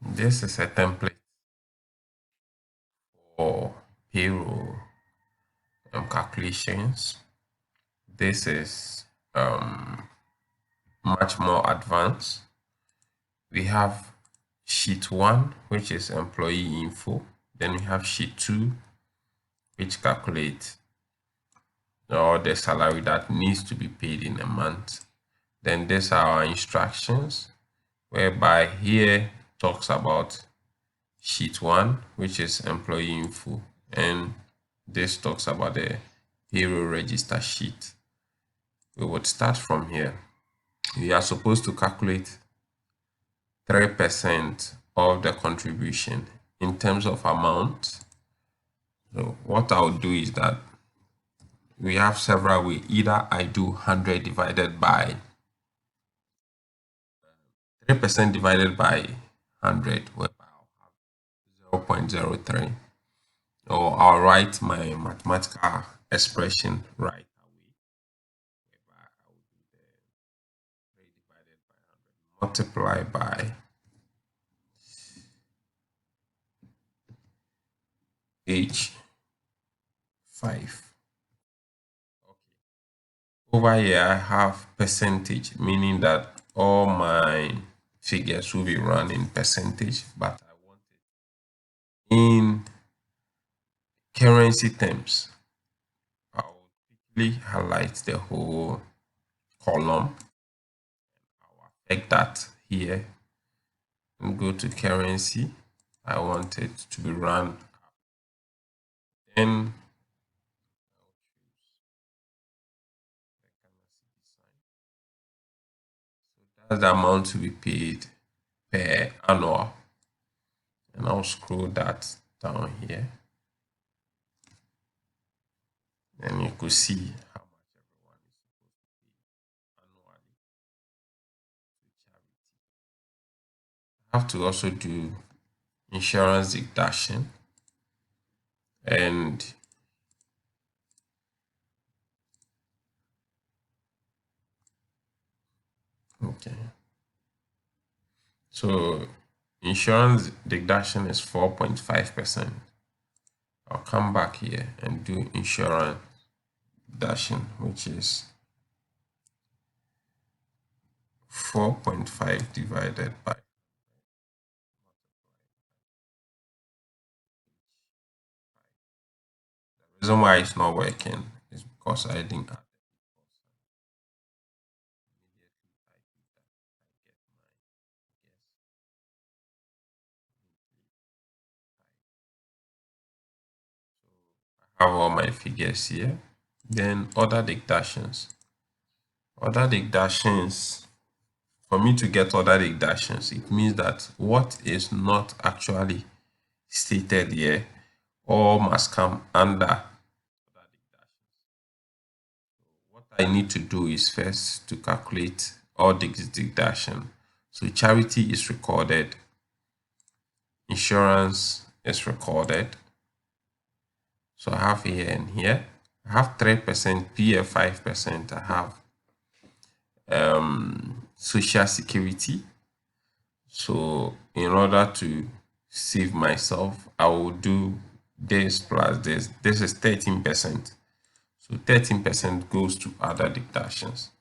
This is a template for payroll calculations. This is much more advanced. We have sheet 1, which is employee info. Then we have sheet 2, which calculates all the salary that needs to be paid in a month. Then these are our instructions, whereby here talks about sheet 1, which is employee info, and this talks about the payroll register sheet. We would start from here. We are supposed to calculate 3% of the contribution in terms of amount. So what I'll do is that we have several ways. Either I do 100 divided by 3% divided by 100, whereby I'll have 0.03, or I'll write my mathematical expression right away, whereby I will do the 3 divided by 100 multiply by H5. Okay. Over here, I have percentage, meaning that all my figures will be run in percentage, but I want it in currency terms. I'll quickly highlight the whole column. I'll affect that here and go to currency. I want it to be run. Then that's the amount to be paid per annual. And I'll scroll that down here. And you could see how much everyone is supposed to pay annually to charity. I have to also do insurance deduction, and okay, so insurance deduction is 4.5%. I'll come back here and do insurance deduction, which is 4.5 divided by. The reason why it's not working is because I didn't add. I have all my figures here. Then other deductions. Other deductions, for me to get other deductions, it means that what is not actually stated here all must come under other deductions. What I need to do is first to calculate all these deduction. So charity is recorded, insurance is recorded. So I have here and here. I have 3%, PF 5%. I have social security. So in order to save myself, I will do this plus this. This is 13%. So 13% goes to other deductions.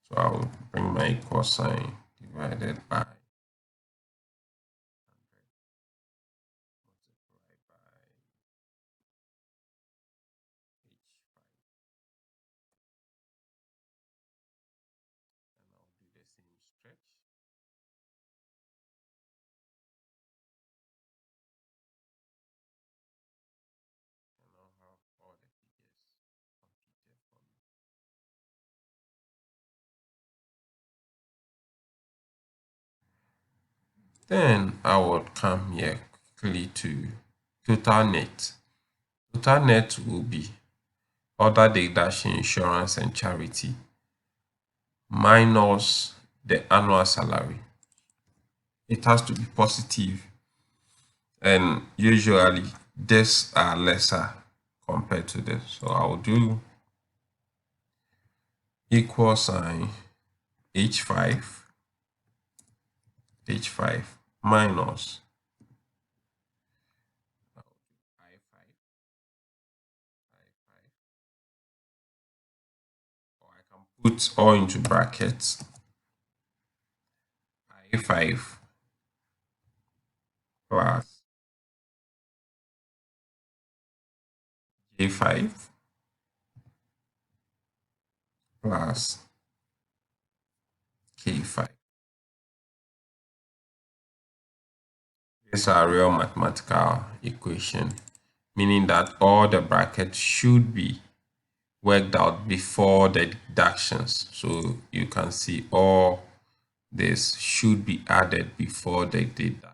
So I will bring my equal sign divided by multiply by H5. And I'll do the same stretch. And I'll have all the figures computed for me. Then I would come here quickly to total net. Total net will be other deduction, insurance and charity minus the annual salary. It has to be positive, and usually these are lesser compared to this. So I'll do equal sign H5 minus I5, I5, or I can put all into brackets. I5 plus J5 plus K5. These are real mathematical equation, meaning that all the brackets should be worked out before the deductions. So you can see all this should be added before the deduction.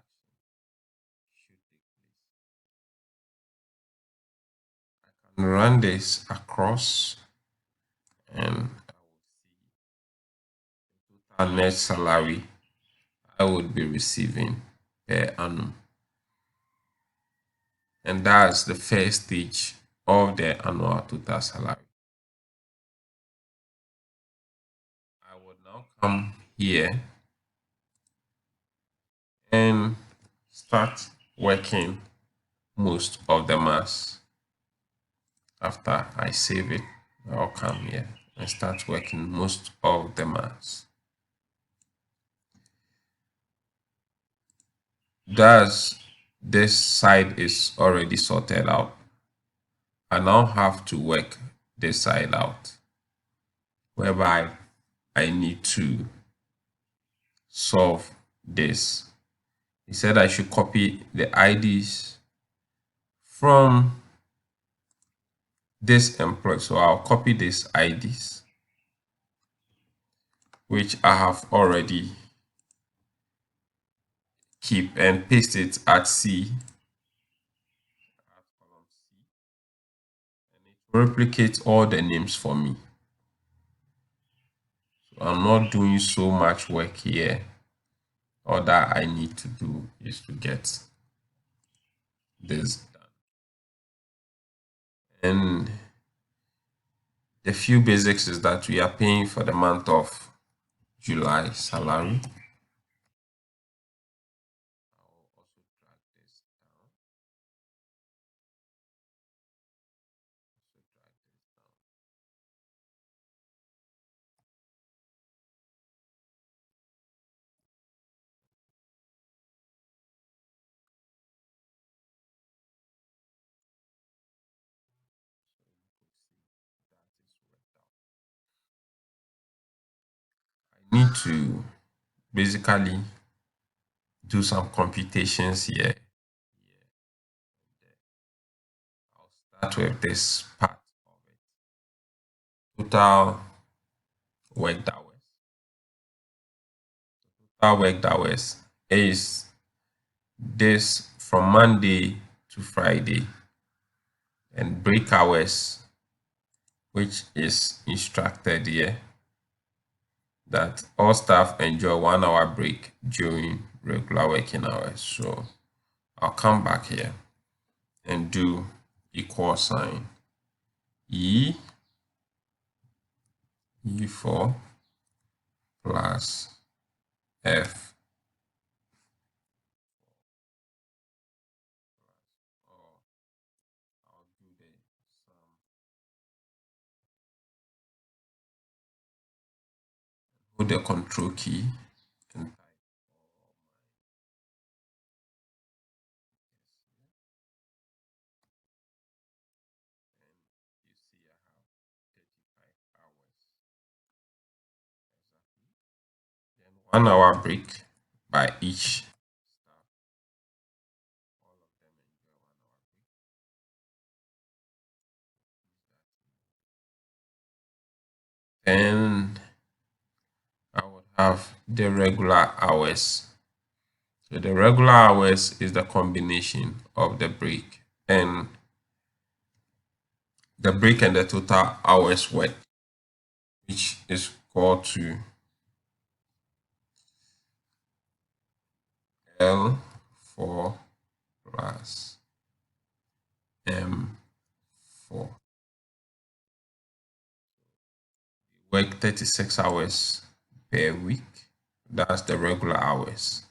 I can run this across and our net salary I would be receiving per annum. And that's the first stage of the annual total salary. I would now come here and start working most of the mass. After I save it, I'll come here and start working most of the mass. Thus, this side is already sorted out. I now have to work this side out, whereby I need to solve this. He said I should copy the IDs from this employee. So I'll copy these IDs, which I have already keep and paste it at C, at column C, and it will replicate all the names for me. So I'm not doing so much work here. All that I need to do is to get this done. And the few basics is that we are paying for the month of July salary. I'll also drag this down. Also drag this down. I need to basically do some computations here. I'll start with this part of it. Total worked hours. Total worked hours is this from Monday to Friday, and break hours, which is instructed here, that all staff enjoy 1 hour break during regular working hours. So I'll come back here and do equal sign E4 plus F, or I'll do the sum, hold the control key and type all my, and you see I have 35 hours exactly. Then 1 hour break by each staff. All of them enjoy 1 hour break. Then I would have the regular hours. So the regular hours is the combination of the break and the total hours worked, which is equal to L4 plus M4. Work 36 hours per week. That's the regular hours.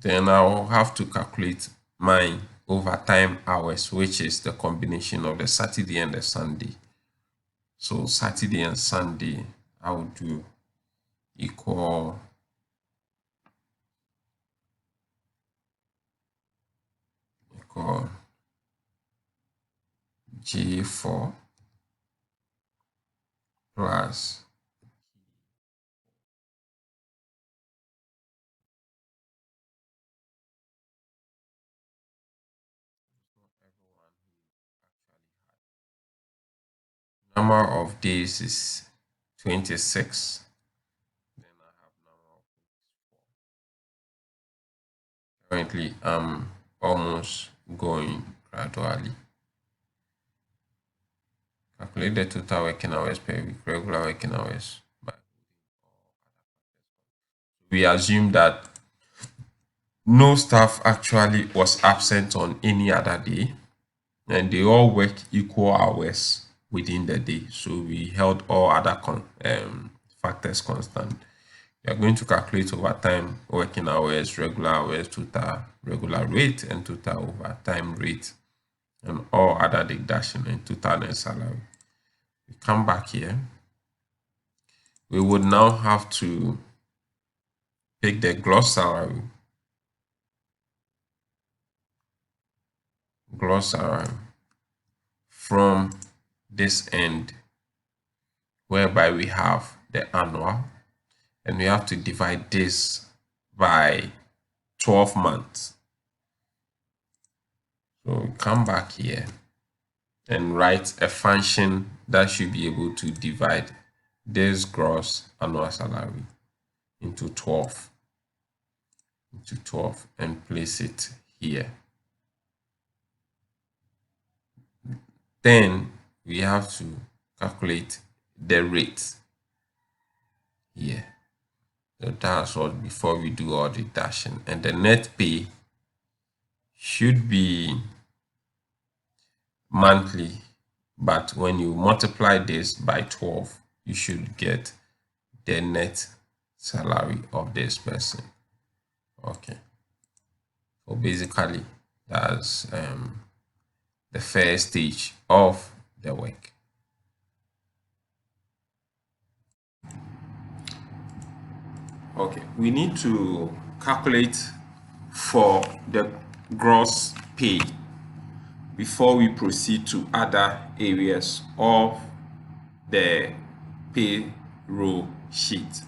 Then I'll have to calculate my overtime hours, which is the combination of the Saturday and the Sunday. So Saturday and Sunday, I will do equal G4 plus number of days is 26. Then I have number of currently I'm almost going gradually. Calculate the total working hours per week, regular working hours. But we assume that no staff actually was absent on any other day, and they all work equal hours within the day. So we held all other factors constant. We are going to calculate overtime working hours, regular hours, total regular rate, and total overtime rate, and all other deduction and total and salary. We come back here. We would now have to pick the gross salary. Gross salary from this end, whereby we have the annual, and we have to divide this by 12 months. So we come back here and write a function that should be able to divide this gross annual salary into 12 and place it here. Then we have to calculate the rate here. So that's all before we do all the dashing. And the net pay should be monthly, but when you multiply this by 12, you should get the net salary of this person. Okay. So basically, that's the first stage of the work. Okay, we need to calculate for the gross pay before we proceed to other areas of the payroll sheet.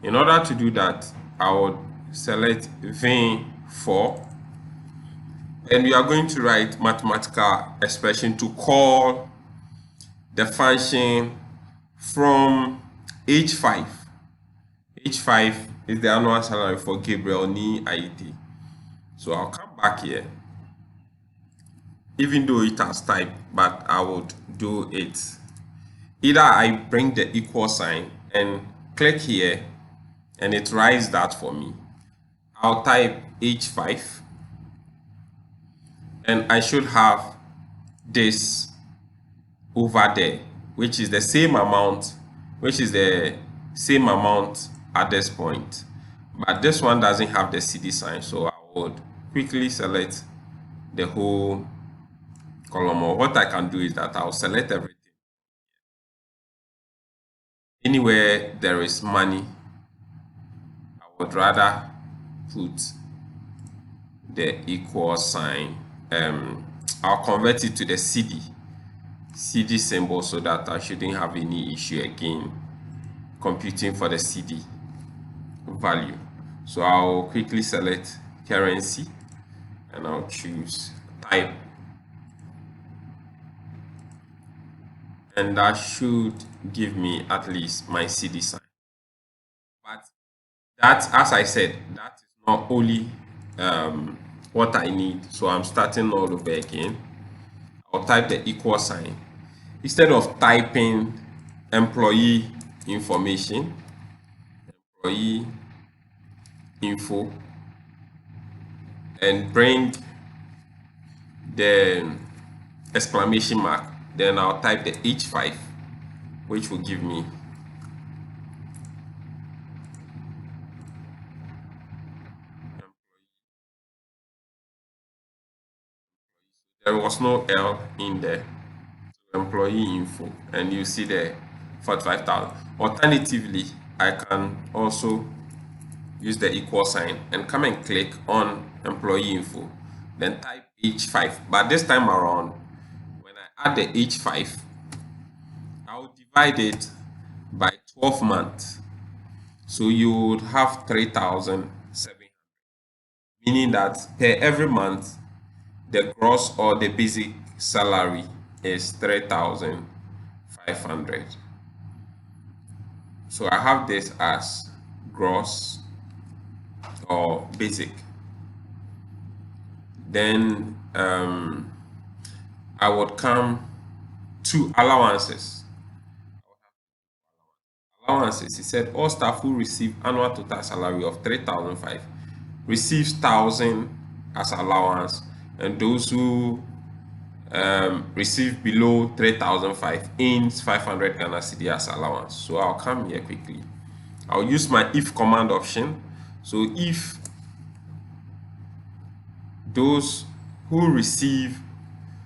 In order to do that, I would select VIN4, and we are going to write mathematical expression to call the function from H5. H5 is the annual salary for Gabriel Ni Aiti. So I'll come back here, even though it has typed, but I would do it. Either I bring the equal sign and click here, and it writes that for me. I'll type H5, and I should have this over there, which is the same amount, at this point. But this one doesn't have the CD sign, so I would quickly select the whole column. Or what I can do is that I'll select everything. Anywhere there is money, I would rather put the equal sign. I'll convert it to the CD symbol so that I shouldn't have any issue again computing for the CD value. So I'll quickly select currency, and I'll choose type, and that should give me at least my CD sign. But that, as I said, that is not only what I need. So I'm starting all over again. I'll type the equal sign. Instead of typing employee information, employee info, and bring the exclamation mark, then I'll type the H5, which will give me There was no L in there. Employee info, and you see there 45,000. Alternatively, I can also use the equal sign and come and click on employee info, then type H5. But this time around, when I add the H5, I'll divide it by 12 months. So you would have 3,700, meaning that per every month, the gross or the basic salary is 3,500. So I have this as gross or basic. Then I would come to allowances. Allowances, he said all staff who receive annual total salary of 3,005 receives 1,000 as allowance, and those who receive below 3,005 earns 500 Ghana cedi as allowance. So I'll come here quickly. I'll use my if command option. So if those who receive,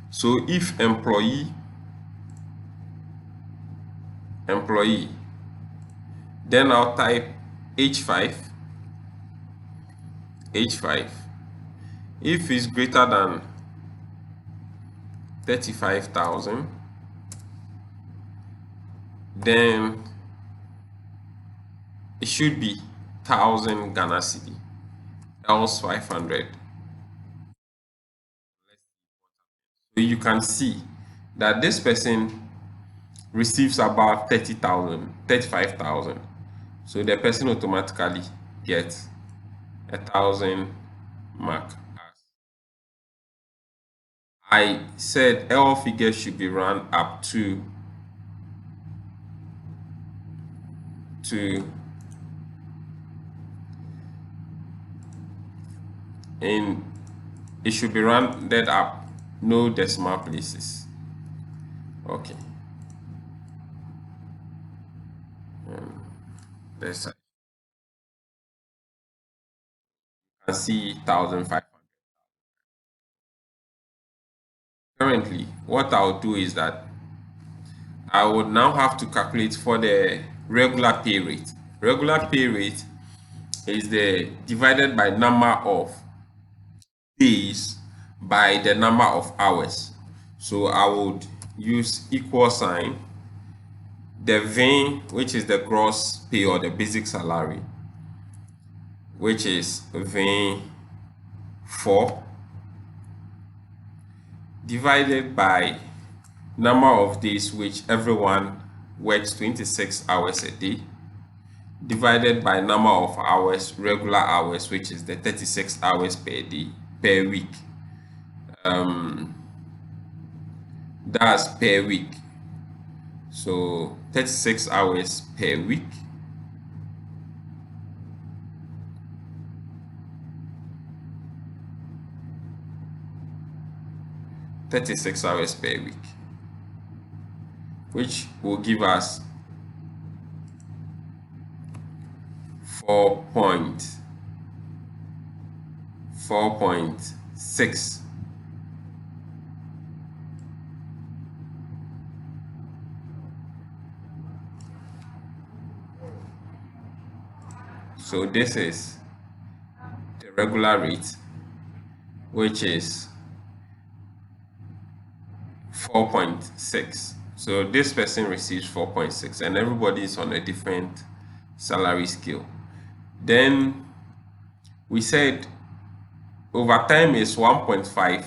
so if employee, then I'll type H5, H5. If it's greater than 35,000, then it should be 1,000 Ghana cedi, else 500. So you can see that this person receives about 30,000, 35,000. So the person automatically gets 1,000 mark. I said L figures should be run up to and it should be rounded up, no decimal places. Okay. This side. You can see 1,500. Currently, what I'll do is that I would now have to calculate for the regular pay rate. Regular pay rate is the divided by number of days by the number of hours. So I would use equal sign, the V, which is the gross pay or the basic salary, which is V4, divided by number of days, which everyone works 26 hours a day, divided by number of hours, regular hours, which is the 36 hours per day, per week. That's per week. So 36 hours per week. $36 hours per week, which will give us 4.6. So this is the regular rate, which is 4.6. So this person receives 4.6, and everybody is on a different salary scale. Then we said overtime is 1.5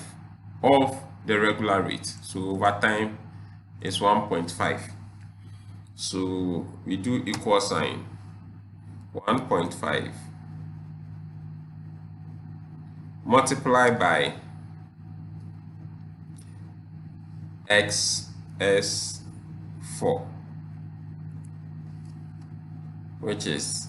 of the regular rate. So overtime is 1.5. So we do equal sign 1.5 multiply by XS4, which is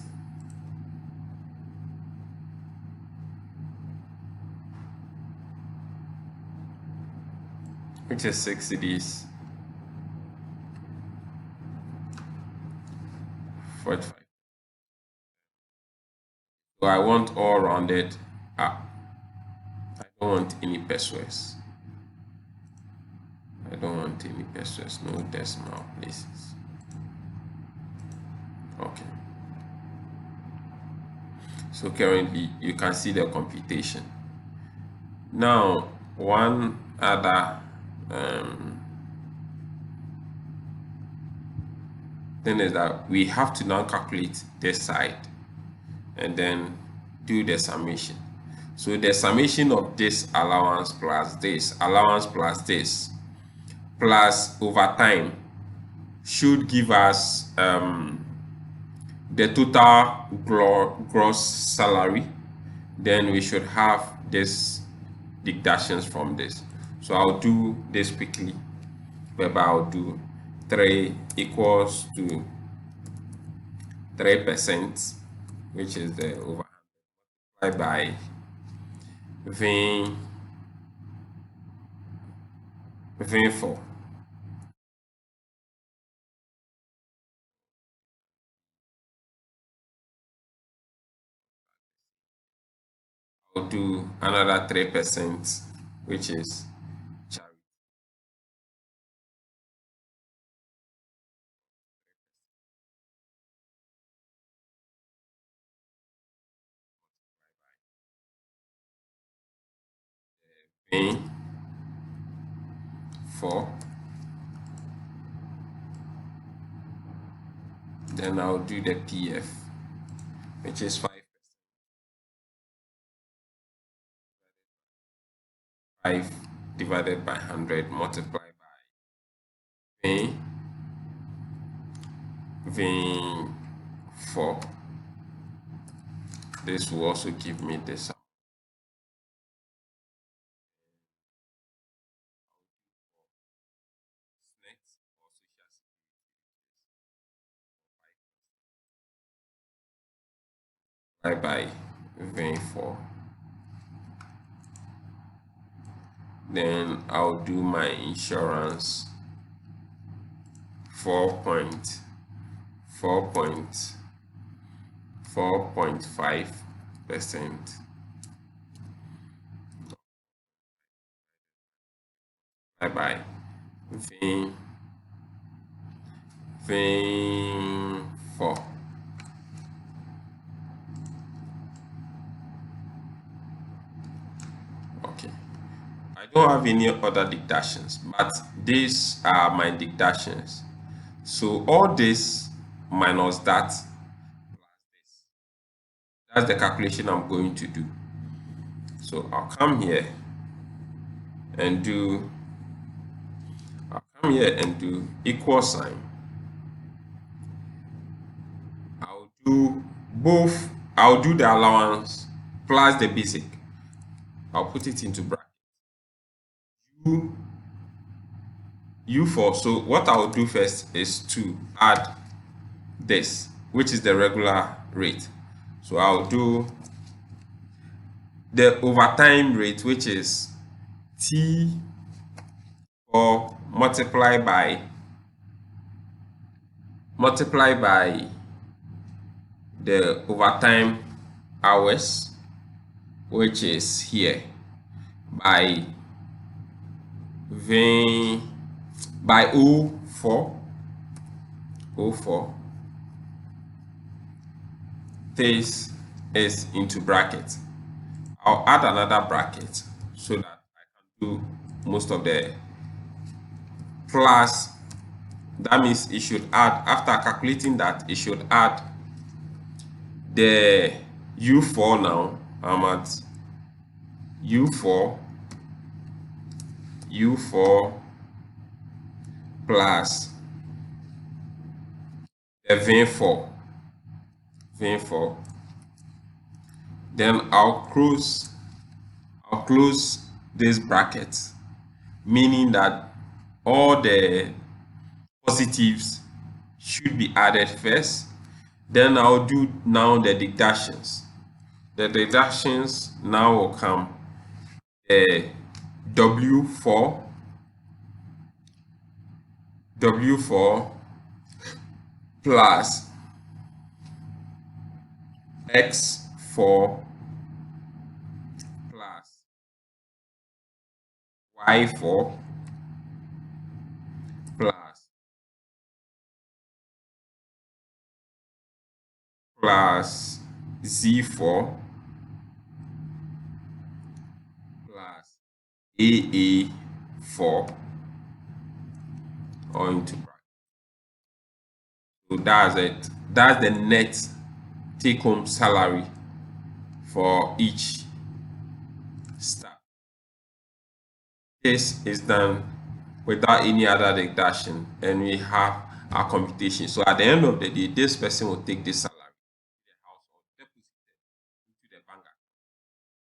6 cedis 45. So I want all rounded up. I don't want any pesos. I don't want any pesos, no decimal places. Okay. So currently you can see the computation. Now, one other thing is that we have to now calculate this side and then do the summation. So the summation of this allowance plus this plus overtime should give us the total gross salary. Then we should have this deductions from this. So I'll do this quickly, whereby I'll do 3 equals to 3%, which is the over by V V4. I'll do another 3%, which is V4. Then I'll do the PF, which is 5 divided by 100 multiplied by V4. This will also give me this. By V4. Then I'll do my insurance 4.5% by V4. Okay. I don't have any other deductions, but these are my deductions. So all this minus that, that's the calculation I'm going to do. So I'll come here and do equal sign. I'll do the allowance plus the basic. I'll put it into bracket. U4. So what I'll do first is to add this, which is the regular rate. So I'll do the overtime rate, which is T or multiply by the overtime hours, which is here, by V by O4. This is into bracket. I'll add another bracket so that I can do most of the plus. That means it should add, after calculating that, it should add the U4. Now I'm at U4 plus the V4. Then I'll close this bracket, meaning that all the positives should be added first. Then I'll do now the deductions. The deductions now will come W4 plus X4 plus Y4 plus Z4 plus AA4 or into bracket. So that's it. That's the net take home salary for each staff. This is done without any other deduction, and we have our computation. So at the end of the day, this person will take this salary to the household, deposit it into the bank account.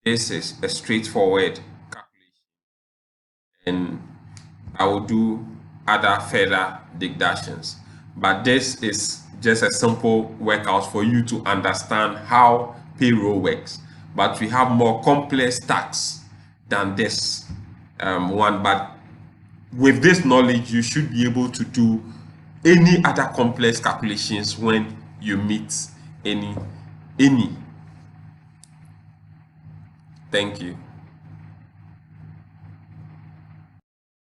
This is a straightforward calculation, and I will do other further deductions. But this is just a simple workout for you to understand how payroll works. But we have more complex tax than this one. But with this knowledge, you should be able to do any other complex calculations when you meet any. Thank you.